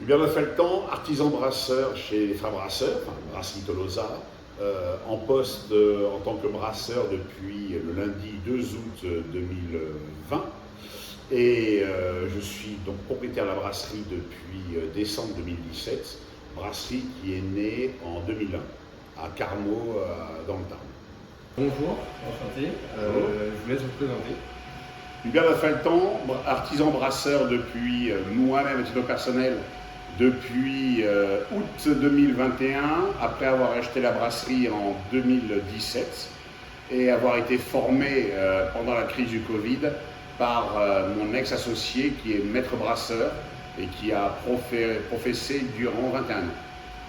Hubert de Feltan, artisan brasseur chez les Frères Brasseurs, enfin, Brasserie Tolosa, en poste en tant que brasseur depuis le lundi 2 août 2020. Et je suis donc propriétaire de la brasserie depuis décembre 2017, brasserie qui est née en 2001 à Carmaux, dans le Tarn. Bonjour, enchanté. Je vous laisse vous présenter. Hubert de Feltan, artisan brasseur depuis moi-même à titre personnel depuis août 2021, après avoir acheté la brasserie en 2017 et avoir été formé pendant la crise du Covid par mon ex-associé qui est maître brasseur et qui a professé durant 21 ans.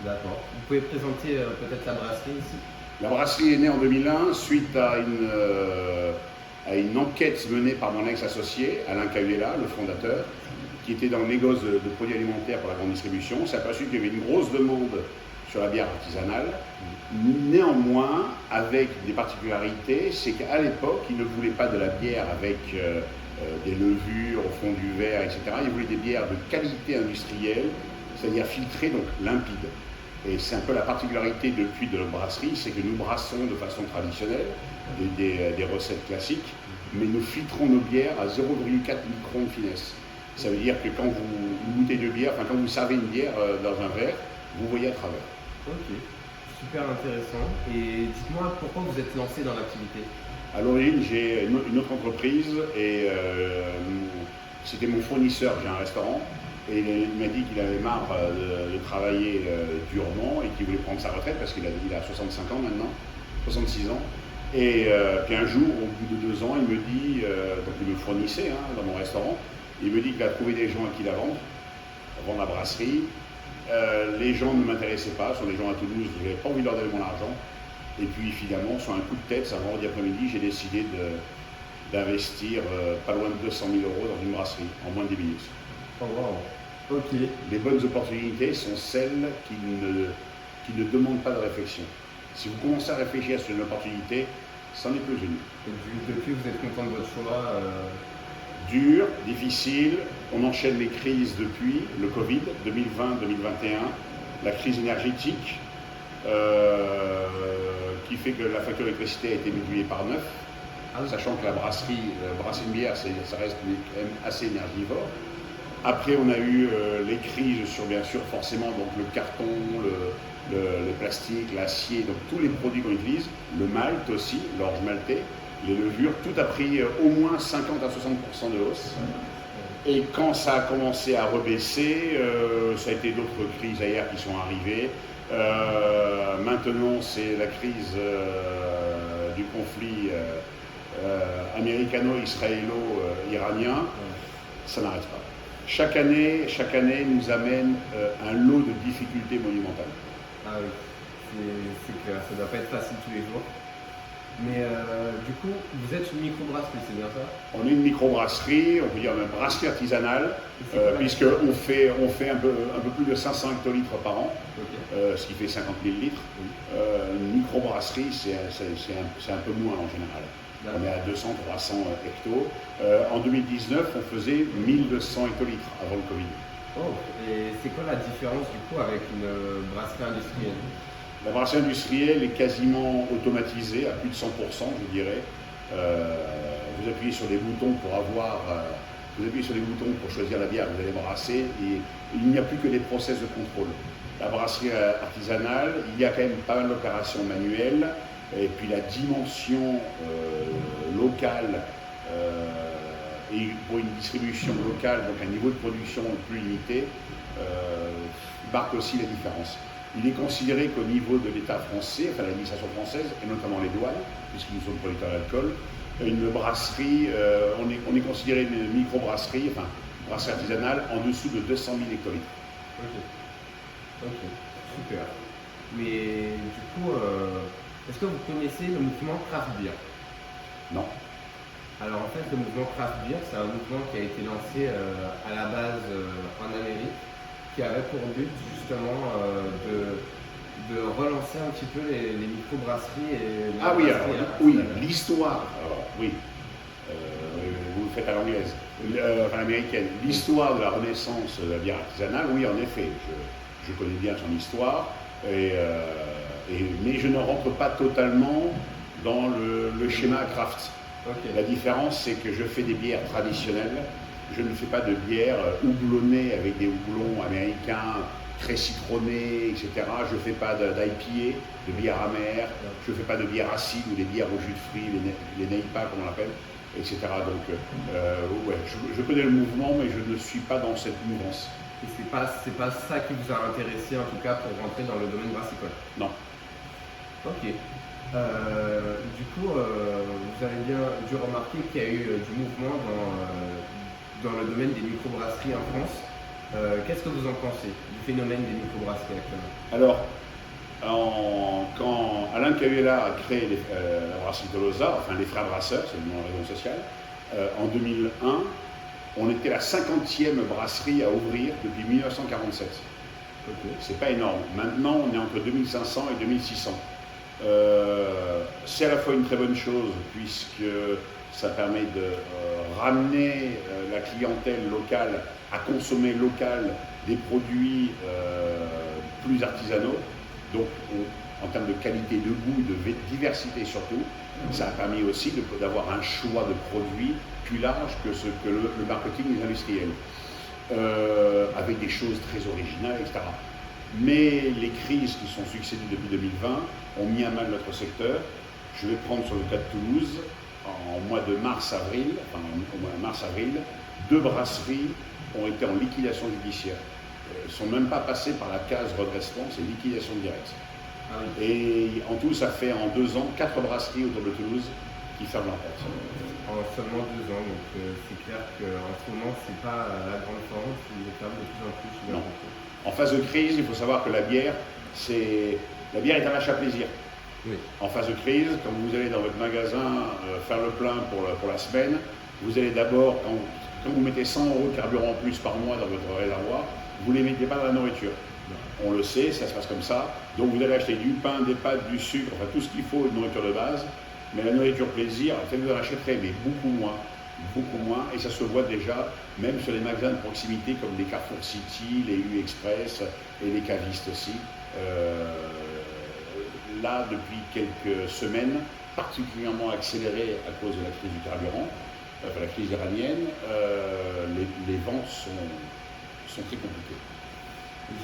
D'accord. Vous pouvez présenter peut-être la brasserie ici? La brasserie est née en 2001 suite à une enquête menée par mon ex-associé, Alain Cahulella, le fondateur, qui était dans le négoce de produits alimentaires pour la grande distribution. On s'est aperçu qu'il y avait une grosse demande sur la bière artisanale. Néanmoins, avec des particularités, c'est qu'à l'époque, il ne voulait pas de la bière avec des levures au fond du verre, etc. Il voulait des bières de qualité industrielle, c'est-à-dire filtrées, donc limpides. Et c'est un peu la particularité depuis de notre brasserie, c'est que nous brassons de façon traditionnelle, des recettes classiques, mais nous filtrons nos bières à 0,4 microns de finesse. Ça veut dire que quand vous goûtez de bière, enfin quand vous servez une bière dans un verre, vous voyez à travers. Ok, super intéressant. Et dites-moi pourquoi vous êtes lancé dans l'activité? À l'origine, j'ai une autre entreprise et c'était mon fournisseur, j'ai un restaurant. Et il m'a dit qu'il avait marre de travailler durement et qu'il voulait prendre sa retraite parce qu'il a 65 ans maintenant, 66 ans. Et puis un jour, au bout de 2 ans, il me dit, donc il me fournissait dans mon restaurant, il me dit qu'il a trouvé des gens à qui la vendre la brasserie. Les gens ne m'intéressaient pas, ce sont des gens à Toulouse, je n'avais pas envie de leur donner mon argent. Et puis finalement, sur un coup de tête, c'est un vendredi après-midi, j'ai décidé d'investir pas loin de 200 000 € dans une brasserie en moins de 10 minutes. Oh wow. Ok. Les bonnes opportunités sont celles qui ne demandent pas de réflexion. Si vous commencez à réfléchir sur une opportunité, c'en est plus une. Depuis, vous êtes content de votre choix? Dur, difficile, on enchaîne les crises depuis, le Covid, 2020-2021, la crise énergétique, qui fait que la facture d'électricité a été multipliée par 9, sachant que brasser une bière, ça reste quand même assez énergivore. Après, on a eu les crises sur, bien sûr, forcément, donc le carton, le plastique, l'acier, donc tous les produits qu'on utilise, le malt aussi, l'orge maltais, les levures, tout a pris au moins 50 à 60% de hausse. Et quand ça a commencé à rebaisser, ça a été d'autres crises ailleurs qui sont arrivées. Maintenant, c'est la crise du conflit américano-israélo-iranien. Ça n'arrête pas. Chaque année nous amène un lot de difficultés monumentales. Ah oui, c'est clair, ça ne doit pas être facile tous les jours. Mais du coup, vous êtes une microbrasserie, c'est bien ça? On est une microbrasserie, on peut dire une brasserie artisanale, puisqu'on fait un peu plus de 500 hectolitres par an, ce qui fait 50 000 litres. Une microbrasserie, c'est un peu moins en général. On est à 200-300 hectos. En 2019, on faisait 1200 hectolitres avant le Covid. Oh, et c'est quoi la différence du coup avec une brasserie industrielle? La brasserie industrielle est quasiment automatisée, à plus de 100%, je dirais. Vous appuyez sur des boutons pour choisir la bière que vous allez brasser, et il n'y a plus que des process de contrôle. La brasserie artisanale, il y a quand même pas mal d'opérations manuelles, et puis la dimension locale et pour une distribution locale, donc un niveau de production plus limité, marque aussi la différence. Il est considéré qu'au niveau de l'État français, enfin l'administration française, et notamment les douanes, puisqu'ils sont producteurs d'alcool, une brasserie, on est considéré une microbrasserie, enfin brasserie artisanale, en dessous de 200 000 hectolitres. Ok, super. Mais du coup, est-ce que vous connaissez le mouvement craft beer? Non. Alors en fait, le mouvement craft beer, c'est un mouvement qui a été lancé à la base en Amérique, qui avait pour but justement de relancer un petit peu les microbrasseries et oui, l'histoire. Alors, oui. Vous faites à l'anglaise, enfin l'américaine. L'histoire de la renaissance de la bière artisanale, oui, en effet, je connais bien son histoire, mais je ne rentre pas totalement dans le schéma craft. Ok. La différence, c'est que je fais des bières traditionnelles. Je ne fais pas de bière houblonnée avec des houblons américains très citronnés, etc. Je ne fais pas d'IPA, de bière amère. Je ne fais pas de bière acide ou des bières au jus de fruits, les NEIPA, comme on l'appelle, etc. Donc, ouais, je connais le mouvement, mais je ne suis pas dans cette mouvance. Et c'est pas ça qui vous a intéressé, en tout cas, pour rentrer dans le domaine brassicole? Non. Ok. Du coup, vous avez bien dû remarquer qu'il y a eu du mouvement dans le domaine des microbrasseries en France. Qu'est-ce que vous en pensez du phénomène des microbrasseries actuellement? Alors, quand Alain Cavella a créé la brasserie Tolosa, enfin les frères brasseurs, c'est le nom de la raison sociale, en 2001, on était la 50e brasserie à ouvrir depuis 1947. Ok. C'est pas énorme. Maintenant, on est entre 2500 et 2600. C'est à la fois une très bonne chose puisque ça permet de ramener la clientèle locale à consommer local des produits plus artisanaux. Donc, en termes de qualité, de goût, de diversité surtout, ça a permis aussi d'avoir un choix de produits plus large que ce que le marketing des industriels, avec des choses très originales, etc. Mais les crises qui sont succédées depuis 2020 ont mis à mal notre secteur. Je vais prendre sur le cas de Toulouse, en mois de mars-avril, enfin au mois de mars-avril, 2 brasseries ont été en liquidation judiciaire. Elles ne sont même pas passées par la case redressement, c'est liquidation directe. Ah oui. Et en tout, ça fait en 2 ans 4 brasseries autour de Toulouse qui ferment leurs portes. En seulement 2 ans, donc c'est clair qu'en ce moment, c'est pas la grande forme, il est quand même de plus en plus. Non. En phase de crise, il faut savoir que la bière est un achat plaisir. Oui. En phase de crise, quand vous allez dans votre magasin faire le plein pour la semaine, vous allez d'abord, quand vous mettez 100 € de carburant en plus par mois dans votre réservoir, vous ne les mettez pas dans la nourriture. On le sait, ça se passe comme ça. Donc vous allez acheter du pain, des pâtes, du sucre, enfin tout ce qu'il faut, une nourriture de base. Mais la nourriture plaisir, peut-être vous en achèterez, mais beaucoup moins. Beaucoup moins. Et ça se voit déjà, même sur les magasins de proximité comme les Carrefour City, les U Express et les cavistes aussi. Là, depuis quelques semaines, particulièrement accélérée à cause de la crise du carburant, la crise iranienne, les ventes sont très compliquées.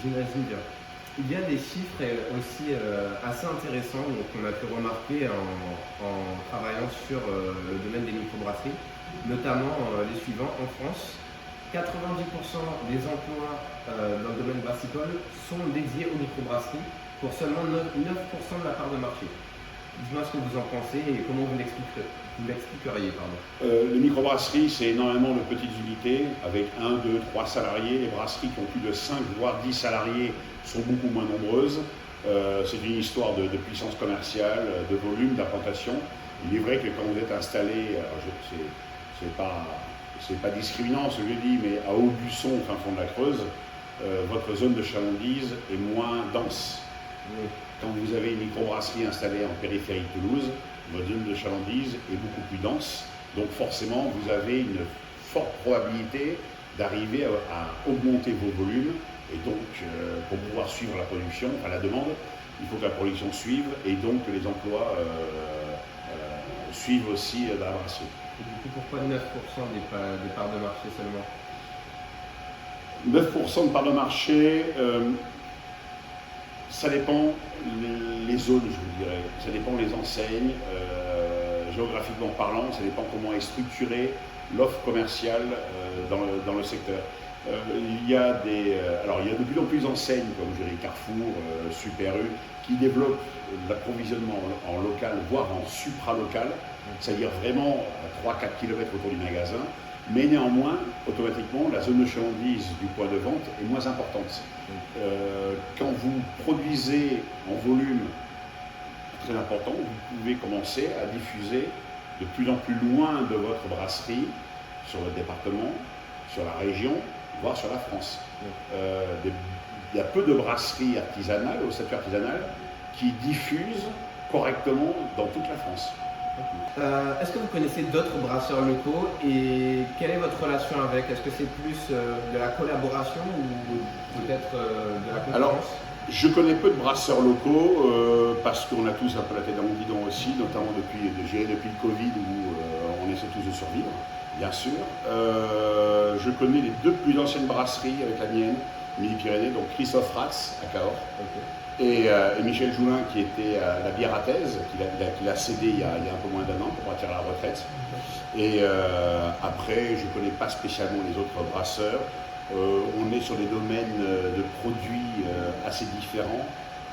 J'imagine bien. Il y a des chiffres aussi assez intéressants qu'on a pu remarquer en travaillant sur le domaine des microbrasseries, notamment les suivants. En France, 90% des emplois dans le domaine brassicole sont dédiés aux microbrasseries pour seulement 9% de la part de marché. Dites-moi ce que vous en pensez et comment vous l'expliqueriez. Les microbrasseries, c'est énormément de petites unités avec 1, 2, 3 salariés. Les brasseries qui ont plus de 5 voire 10 salariés sont beaucoup moins nombreuses. C'est une histoire de puissance commerciale, de volume, d'implantation. Il est vrai que quand vous êtes installé, c'est pas discriminant ce que je dis, mais à Aubusson, au fin fond de la Creuse, votre zone de chalandise est moins dense. Oui. Quand vous avez une microbrasserie installée en périphérie de Toulouse, votre zone de chalandise est beaucoup plus dense. Donc forcément, vous avez une forte probabilité d'arriver à augmenter vos volumes. Et donc, pour pouvoir suivre la production, enfin la demande, il faut que la production suive et donc que les emplois suivent aussi la brasserie. Et du coup, pourquoi 9% des parts de marché seulement? 9% de parts de marché, ça dépend les zones, je vous dirais. Ça dépend les enseignes, géographiquement parlant, ça dépend comment est structurée l'offre commerciale dans le secteur. Il y a de plus en plus d'enseignes, comme je dirais Carrefour, Super U, qui développent l'approvisionnement en local, voire en supra-local, c'est-à-dire vraiment à 3-4 km autour du magasin. Mais néanmoins, automatiquement, la zone de chalandise du point de vente est moins importante. Quand vous produisez en volume très important, vous pouvez commencer à diffuser de plus en plus loin de votre brasserie, sur votre département, sur la région, voire sur la France. Il y a peu de brasseries artisanales, au statut artisanal, qui diffusent correctement dans toute la France. Est-ce que vous connaissez d'autres brasseurs locaux et quelle est votre relation avec? Est-ce que c'est plus de la collaboration ou peut-être de la Alors, concurrence? je connais peu de brasseurs locaux parce qu'on a tous un peu la tête dans le guidon aussi, notamment depuis le Covid où on essaie tous de survivre, bien sûr. Je connais les deux plus anciennes brasseries avec la mienne, Midi-Pyrénées, donc Christophe Ratz à Cahors. Ok. Et Michel Joulin qui était à la bière à thèse, qu'il a cédé il y a un peu moins d'1 an pour partir à la retraite. Et après, je ne connais pas spécialement les autres brasseurs. On est sur des domaines de produits assez différents.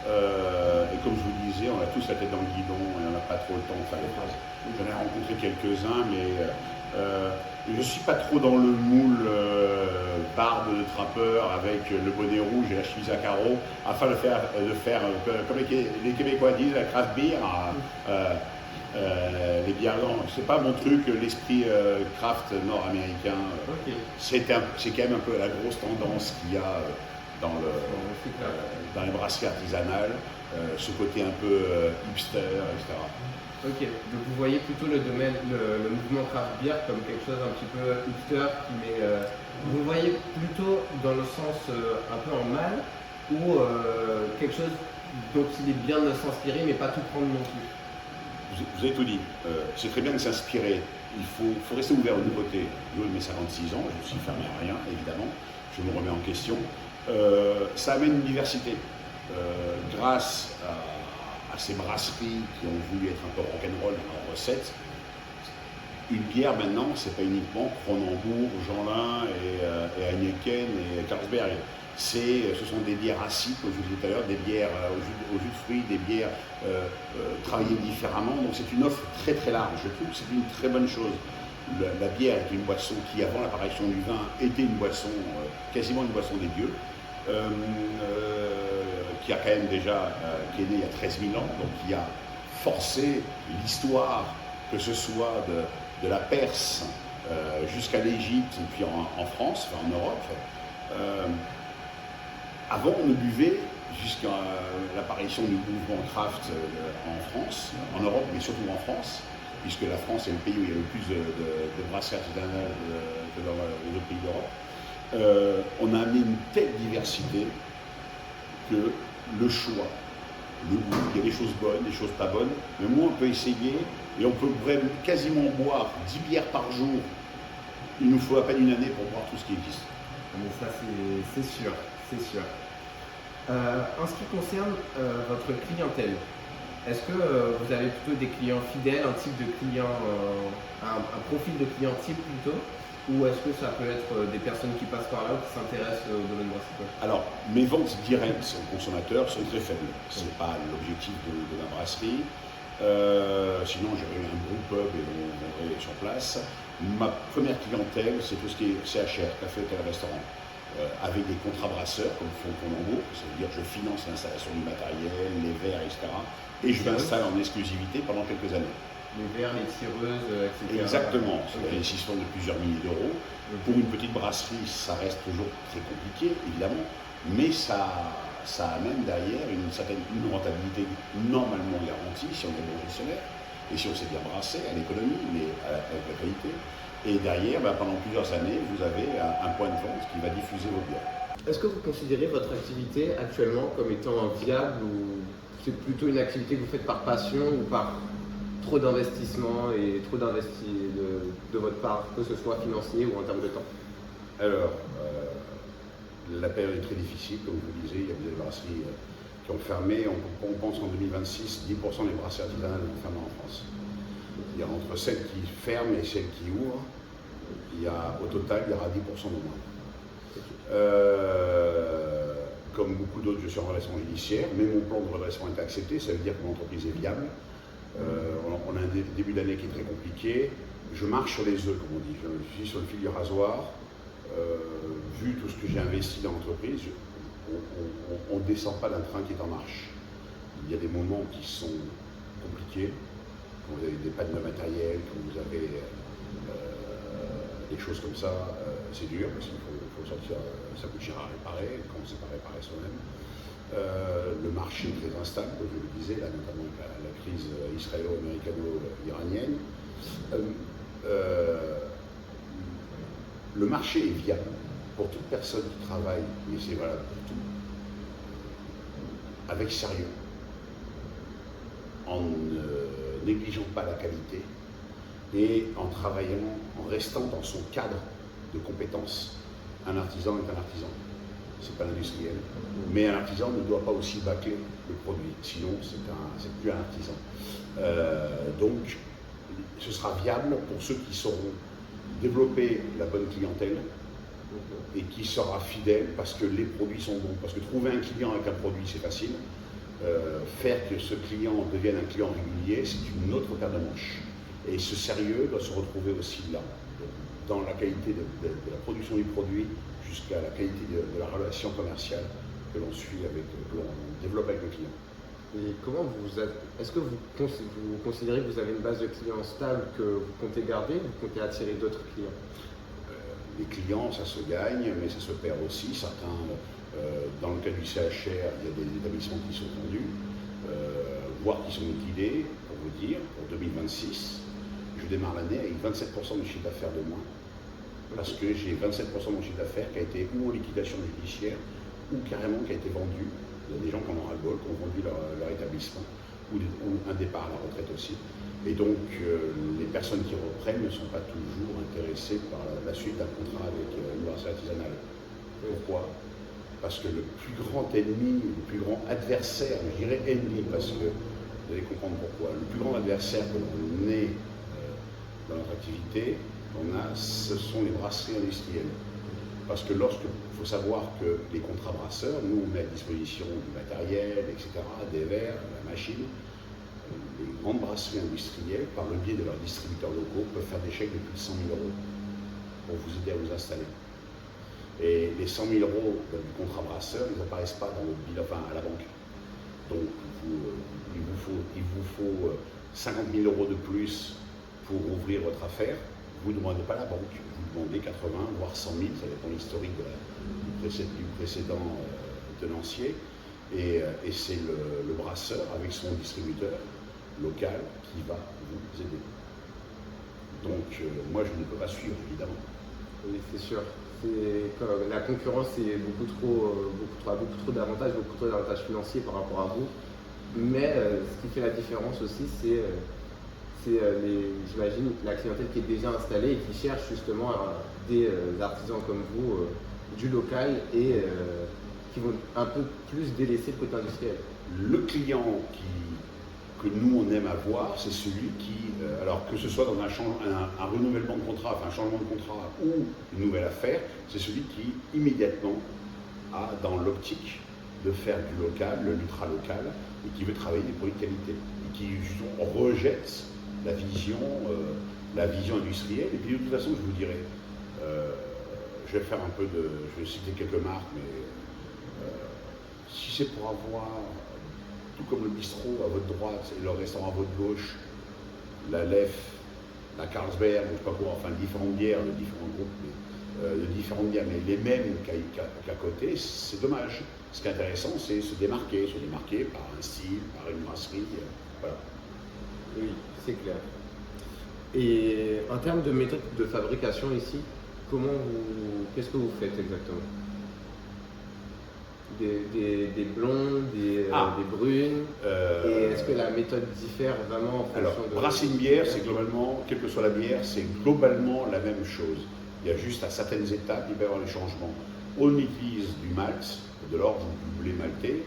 Et comme je vous le disais, on a tous la tête dans le guidon et on n'a pas trop le temps de faire les phrases. J'en ai rencontré quelques-uns, mais je ne suis pas trop dans le moule barbe de trappeur avec le bonnet rouge et la chemise à carreaux, afin de faire comme les Québécois disent, la craft beer, les bières. C'est pas mon truc, l'esprit craft nord-américain. Ok. C'est quand même un peu la grosse tendance qu'il y a dans les brasseries artisanales, ce côté un peu hipster, etc. Ok, donc vous voyez plutôt le mouvement craft beer comme quelque chose un petit peu hipster, mais vous le voyez plutôt dans le sens un peu en mal ou quelque chose dont il est bien de s'inspirer mais pas tout prendre non plus. Vous avez tout dit. C'est très bien de s'inspirer. Il faut rester ouvert aux nouveautés. Je de mes 56 ans, je ne suis fermé à rien, évidemment. Je me remets en question. Ça amène une diversité. Grâce à ces brasseries qui ont voulu être un peu rock'n'roll dans leur recette, une bière maintenant, c'est pas uniquement Kronenbourg, Jeanlin et Heineken et Carlsberg. Ce sont des bières acides, comme je vous disais tout à l'heure, des bières au jus de fruits, des bières travaillées différemment. Donc c'est une offre très très large. Je trouve que c'est une très bonne chose. La bière est une boisson qui, avant l'apparition du vin, était une boisson, quasiment une boisson des dieux, qui a quand même déjà, qui est née il y a 13 000 ans, donc qui a forcé l'histoire, que ce soit de la Perse jusqu'à l'Égypte et puis en France, enfin en Europe. Avant, on ne buvait jusqu'à l'apparition du mouvement craft en France, en Europe, mais surtout en France, puisque la France est le pays où il y a le plus de brasseries artisanales que dans les autres pays d'Europe. On a amené une telle diversité que le choix, le goût, il y a des choses bonnes, des choses pas bonnes, mais moi on peut essayer et on peut vraiment quasiment boire 10 bières par jour. Il nous faut à peine une année pour boire tout ce qui existe. Mais ça c'est sûr, c'est sûr. En ce qui concerne votre clientèle, est-ce que vous avez plutôt des clients fidèles, un type de client, un profil de client type plutôt, ou est-ce que ça peut être des personnes qui passent par là ou qui s'intéressent au domaine brassicole? Alors, mes ventes directes aux consommateurs sont très faibles. Ce n'est pas l'objectif de la brasserie. Sinon, j'aurais eu un gros pub et on vendrait sur place. Ma première clientèle, c'est tout ce qui est CHR, café, hôtel, restaurant. Avec des contrats brasseurs, comme font Kronenbourg, ça veut dire que je finance l'installation du matériel, les verres, etc. Et je l'installe en exclusivité pendant quelques années. Les verres, les tireuses, etc. Exactement, c'est une investissement de plusieurs milliers d'euros. Pour une petite brasserie, ça reste toujours très compliqué, évidemment, mais ça amène derrière une rentabilité normalement garantie si on est bon gestionnaire et si on sait bien brasser à l'économie, mais avec la qualité. Et derrière, pendant plusieurs années, vous avez un point de vente qui va diffuser vos bières. Est-ce que vous considérez votre activité actuellement comme étant viable ou c'est plutôt une activité que vous faites par passion ou par trop d'investissement et trop d'investi de votre part, que ce soit financier ou en termes de temps? Alors, la période est très difficile, comme vous le disiez, il y a des brasseries qui ont fermé. On pense qu'en 2026, 10% des brasseries artisanales vont fermer en France. Il y a entre celles qui ferment et celles qui ouvrent, au total, il y aura 10% de moins. Comme beaucoup d'autres, je suis en redressement judiciaire, mais mon plan de redressement est accepté, ça veut dire que mon entreprise est viable. On a un début d'année qui est très compliqué. Je marche sur les œufs, comme on dit. Je suis sur le fil du rasoir. Vu tout ce que j'ai investi dans l'entreprise, on ne descend pas d'un train qui est en marche. Il y a des moments qui sont compliqués, quand vous avez des pannes de matériel, quand vous avez des choses comme ça, c'est dur parce qu'il faut sortir, ça coûte cher à réparer, quand on ne sait pas réparer soi-même. Le marché est très instable, comme je le disais, là, notamment avec la crise israélo-américano-iranienne. Le marché est viable pour toute personne qui travaille, mais c'est valable pour tout, avec sérieux, en ne négligeant pas la qualité et en travaillant, en restant dans son cadre de compétences. Un artisan est un artisan, c'est pas l'industriel, mais un artisan ne doit pas aussi bâcler le produit, sinon c'est plus un artisan. Donc ce sera viable pour ceux qui sauront développer la bonne clientèle et qui sera fidèle parce que les produits sont bons. Parce que trouver un client avec un produit, c'est facile. Faire que ce client devienne un client régulier, c'est une autre paire de manches. Et ce sérieux doit se retrouver aussi là, dans la qualité de la production du produit jusqu'à la qualité de la relation commerciale que l'on suit que l'on développe avec le client. Et est-ce que vous considérez que vous avez une base de clients stable que vous comptez garder ou vous comptez attirer d'autres clients? Les clients, ça se gagne, mais ça se perd aussi. Certains, dans le cas du CHR, il y a des établissements qui sont vendus, voire qui sont liquidés, pour vous dire, pour 2026. Je démarre l'année avec 27% de chiffre d'affaires de moins, parce que j'ai 27% de mon chiffre d'affaires qui a été ou en liquidation judiciaire, ou carrément qui a été vendu. Il y a des gens qui en ont ras-le-bol, qui ont vendu leur établissement, ou un départ à la retraite aussi. Et donc, les personnes qui reprennent ne sont pas toujours intéressées par la suite d'un contrat avec une brasserie artisanale. Pourquoi? Parce que le plus grand ennemi, le plus grand adversaire, je dirais ennemi, parce que vous allez comprendre pourquoi, le plus grand adversaire que l'on ait dans notre activité, ce sont les brasseries industrielles. Parce que il faut savoir que les contrats brasseurs, nous on met à disposition du matériel, etc., des verres, la machine. Les grandes brasseries industrielles, par le biais de leurs distributeurs locaux, peuvent faire des chèques de plus de 100 000 € pour vous aider à vous installer. Et les 100 000 € du contrat brasseur, ils n'apparaissent pas dans le bilan, à la banque. Donc il vous faut 50 000 € de plus pour ouvrir votre affaire. Vous ne demandez pas à la banque, vous demandez 80, voire 100 000, ça dépend de l'historique du précédent tenancier. Et c'est le brasseur avec son distributeur local qui va vous aider. Donc moi je ne peux pas suivre évidemment. Oui, c'est sûr. La concurrence a beaucoup trop d'avantages financiers par rapport à vous. Mais ce qui fait la différence aussi, c'est j'imagine, la clientèle qui est déjà installée et qui cherche justement des artisans comme vous, du local et qui vont un peu plus délaisser le côté industriel. Le client que nous on aime avoir, c'est celui qui, alors que ce soit dans un renouvellement de contrat, enfin un changement de contrat ou une nouvelle affaire, c'est celui qui immédiatement a dans l'optique de faire du local, le l'ultra-local, et qui veut travailler des produits de qualité, et qui rejette la vision industrielle. Et puis de toute façon, je vous dirais, je vais citer quelques marques, mais si c'est pour avoir, tout comme le bistrot à votre droite et le restaurant à votre gauche, la Lef, la Carlsberg, je ne sais pas quoi, enfin différentes bières, de différents groupes, de différentes bières, mais les mêmes qu'à côté, c'est dommage. Ce qui est intéressant, c'est se démarquer par un style, par une brasserie, voilà. Oui, c'est clair. Et en termes de méthode de fabrication ici, qu'est-ce que vous faites exactement? Des blondes, des brunes. Et est-ce que la méthode diffère vraiment en fonction de... Brasser une bière, c'est globalement, quelle que soit la bière, c'est globalement la même chose. Il y a juste à certaines étapes, il peut y avoir des changements. On utilise du malt, de l'orge ou du blé maltais,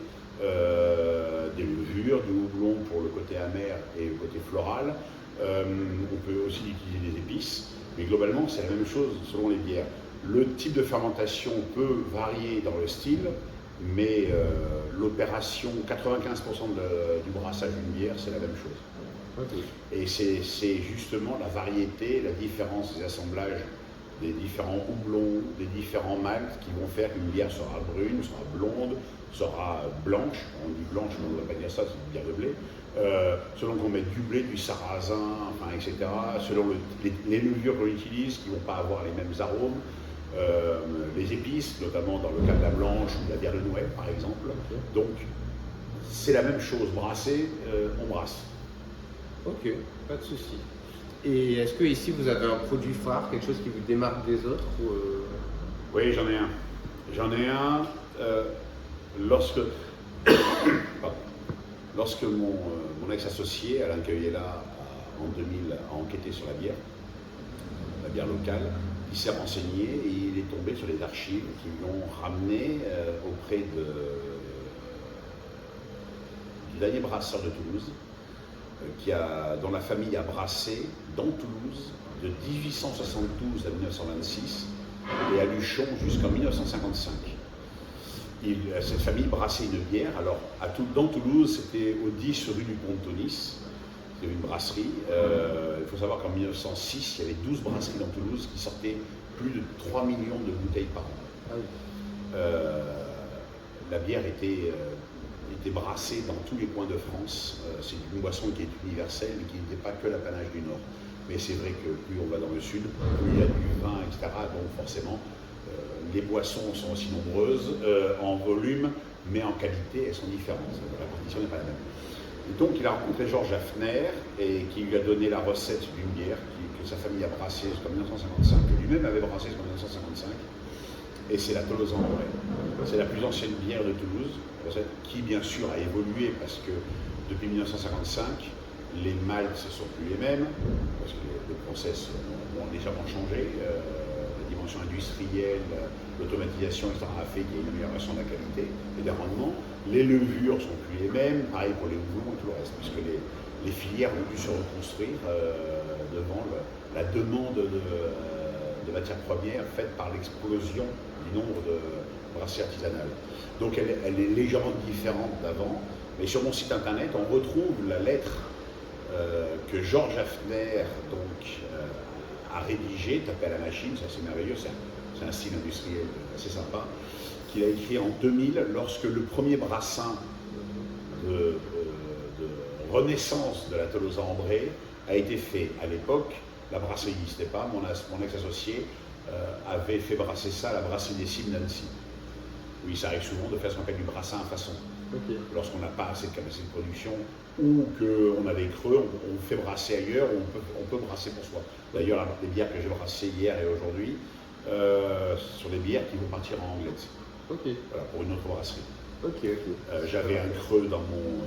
des levures, du houblon pour le côté amer et le côté floral. On peut aussi utiliser des épices, mais globalement c'est la même chose selon les bières. Le type de fermentation peut varier dans le style, mais l'opération, 95% du brassage d'une bière, c'est la même chose. Okay. Et c'est justement la variété, la différence des assemblages des différents houblons, des différents maltes qui vont faire qu'une bière sera brune, sera blonde, sera blanche. On dit blanche, mais on ne va pas dire ça, c'est une bière de blé. Selon qu'on met du blé, du sarrasin, enfin, etc. Selon les levures qu'on utilise, qui ne vont pas avoir les mêmes arômes. les épices, notamment dans le cas de la blanche ou de la bière de Noël par exemple. Ok. Donc c'est la même chose, brasser, on brasse. Ok, pas de souci. Et est-ce que ici vous avez un produit phare, quelque chose qui vous démarque des autres ou Oui, j'en ai un. J'en ai un lorsque, pardon. Lorsque mon ex-associé, Alain Cueillela, en 2000, a enquêté sur la bière locale, il s'est renseigné et il est tombé sur les archives qui l'ont ramené auprès du dernier brasseur de Toulouse, dont la famille a brassé dans Toulouse de 1872 à 1926 et à Luchon jusqu'en 1955. Cette famille brassait une bière. Alors, dans Toulouse, c'était au 10 rue du Pont de Tonis. C'était une brasserie. Il faut savoir qu'en 1906, il y avait 12 brasseries dans Toulouse qui sortaient plus de 3 millions de bouteilles par an. Ah oui. La bière était brassée dans tous les coins de France. C'est une boisson qui est universelle et qui n'était pas que l'apanage du Nord. Mais c'est vrai que plus on va dans le Sud, plus il y a du vin, etc. Donc forcément, les boissons sont aussi nombreuses en volume, mais en qualité, elles sont différentes. La répartition n'est pas la même. Et donc, il a rencontré Georges Hafner et qui lui a donné la recette d'une bière que sa famille a brassée jusqu'en 1955, que lui-même avait brassée jusqu'en 1955. Et c'est la Tolosa Ambrée. C'est la plus ancienne bière de Toulouse, qui bien sûr a évolué parce que depuis 1955, les maltes ne sont plus les mêmes, parce que les process ont légèrement changé. Industrielle, l'automatisation, etc. a fait qu'il y a une amélioration de la qualité et des rendements. Les levures sont plus les mêmes, pareil pour les houblons et tout le reste, puisque les filières ont dû se reconstruire devant la demande de matières premières faite par l'explosion du nombre de brasseries artisanales. Donc elle est légèrement différente d'avant, mais sur mon site internet, on retrouve la lettre que Georges Hafner a rédigé, tapé à la machine, c'est assez merveilleux, c'est un style industriel assez sympa, qu'il a écrit en 2000 lorsque le premier brassin de renaissance de la Tolosa Ambrée a été fait. À l'époque, la brasserie n'existait pas, mon ex-associé avait fait brasser ça à la brasserie des Cimes d'Annecy. Oui, ça arrive souvent de faire ce qu'on appelle du brassin à façon. Okay. Lorsqu'on n'a pas assez de capacité de production ou qu'on a des creux, on fait brasser ailleurs, on peut brasser pour soi. D'ailleurs, les bières que j'ai brassées hier et aujourd'hui sont des bières qui vont partir en Angleterre. Okay. Voilà, pour une autre brasserie. Okay. J'avais un creux dans mon...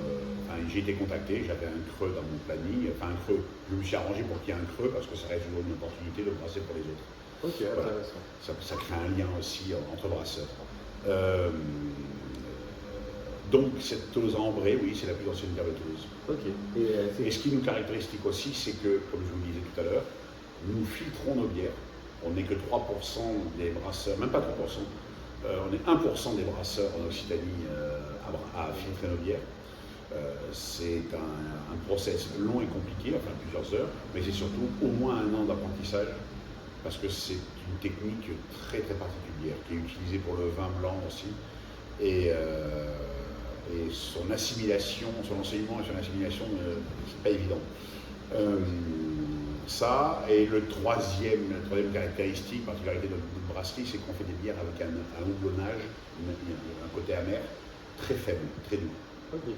j'ai été contacté, j'avais un creux dans mon planning, un creux. Je me suis arrangé pour qu'il y ait un creux parce que ça reste toujours une opportunité de brasser pour les autres. Ok, voilà. Ça crée un lien aussi entre brasseurs. Donc cette Tolosa Ambrée, oui, c'est la plus ancienne bière de Toulouse. Okay. Et ce qui nous caractérise aussi, c'est que, comme je vous le disais tout à l'heure, nous filtrons nos bières. On n'est que 3% des brasseurs, même pas 3%, on est 1% des brasseurs en Occitanie à filtrer nos bières. C'est un process long et compliqué, enfin plusieurs heures, mais c'est surtout au moins 1 an d'apprentissage, parce que c'est une technique très très particulière, qui est utilisée pour le vin blanc aussi. Et son assimilation, son enseignement et son assimilation, c'est pas évident. Ça, et la troisième caractéristique, particularité de notre brasserie, c'est qu'on fait des bières avec un houblonnage, un côté amer, très faible, très doux. Okay.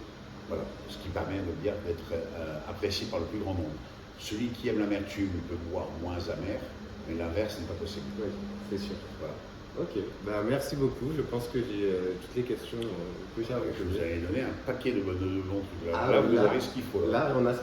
Voilà, ce qui permet de bière d'être appréciée par le plus grand nombre. Celui qui aime l'amertume peut boire moins amer, mais l'inverse n'est pas possible. Oui, c'est sûr. Voilà. Ok, merci beaucoup. Je pense que j'ai toutes les questions que j'ai avec vous. Vous avez donné un paquet de bons trucs. Là, là, vous avez ce qu'il faut. Là, on a ce qu'il faut.